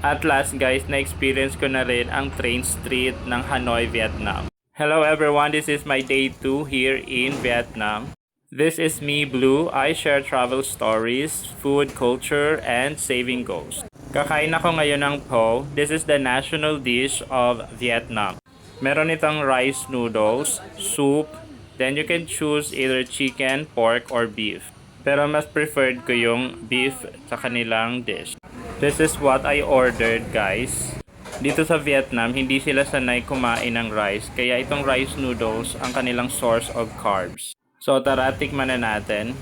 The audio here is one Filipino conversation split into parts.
At last guys, na-experience ko na rin ang train street ng Hanoi, Vietnam. Hello everyone, this is my day 2 here in Vietnam. This is me, Blue. I share travel stories, food, culture, and saving goals. Kakain ako ngayon ng pho. This is the national dish of Vietnam. Meron itong rice noodles, soup, then you can choose either chicken, pork, or beef. Pero mas preferred ko yung beef sa kanilang dish. This is what I ordered guys. Dito sa Vietnam, hindi sila sanay kumain ng rice, kaya itong rice noodles ang kanilang source of carbs. So tara, tikman na natin.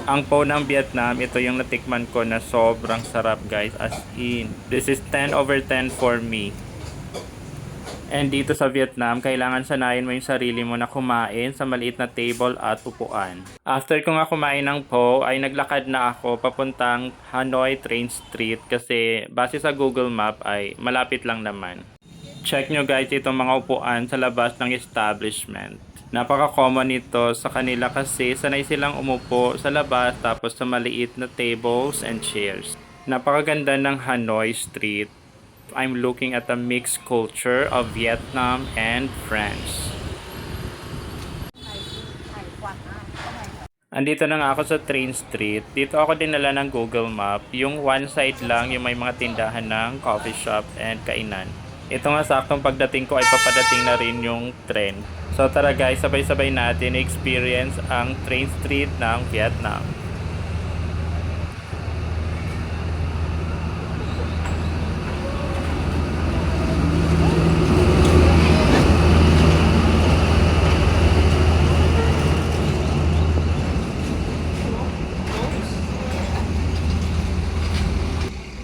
Ang pho ng Vietnam, ito yung natikman ko na sobrang sarap guys, as in. This is 10 over 10 for me. And dito sa Vietnam, kailangan sanayin mo yung sarili mo na kumain sa maliit na table at upuan. After ko nga kumain ng pho, ay naglakad na ako papuntang Hanoi Train Street kasi base sa Google Map ay malapit lang naman. Check nyo guys itong mga upuan sa labas ng establishment. Napaka-common nito sa kanila kasi sanay silang umupo sa labas tapos sa maliit na tables and chairs. Napakaganda ng Hanoi Street. I'm looking at a mixed culture of Vietnam and France. Andito na nga ako sa Train Street. Dito ako dinala ng Google Map. Yung one side lang, yung may mga tindahan ng coffee shop and kainan. Ito nga saktong pagdating ko ay papadating na rin yung tren. So tara guys, sabay-sabay natin experience ang Train Street ng Vietnam.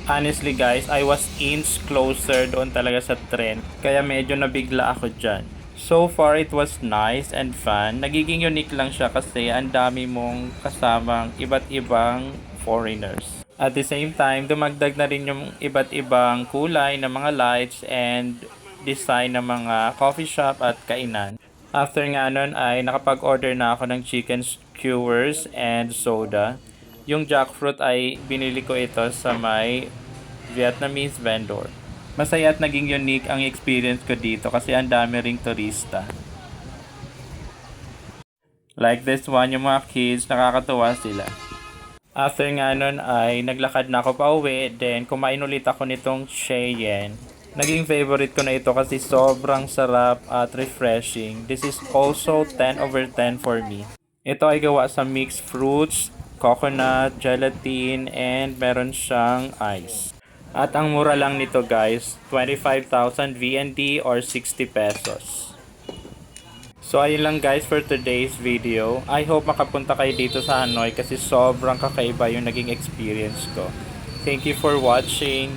Honestly guys, I was inch closer doon talaga sa tren. Kaya medyo nabigla ako dyan. So far, it was nice and fun. Nagiging unique lang siya kasi ang dami mong kasamang iba't ibang foreigners. At the same time, dumagdag na rin yung iba't ibang kulay ng mga lights and design ng mga coffee shop at kainan. After nga nun ay nakapag-order na ako ng chicken skewers and soda. Yung jackfruit ay binili ko ito sa may Vietnamese vendor. Masaya at naging unique ang experience ko dito kasi ang dami ring turista. Like this one, yung mga kids, nakakatuwa sila. After nga nun ay naglakad na ako pa uwi, then kumain ulit ako nitong Cheyenne. Naging favorite ko na ito kasi sobrang sarap at refreshing. This is also 10 over 10 for me. Ito ay gawa sa mixed fruits, coconut, gelatin, and meron siyang ice. At ang mura lang nito guys, 25,000 VND or 60 pesos. So ayun lang guys for today's video. I hope makapunta kayo dito sa Hanoi kasi sobrang kakaiba yung naging experience ko. Thank you for watching.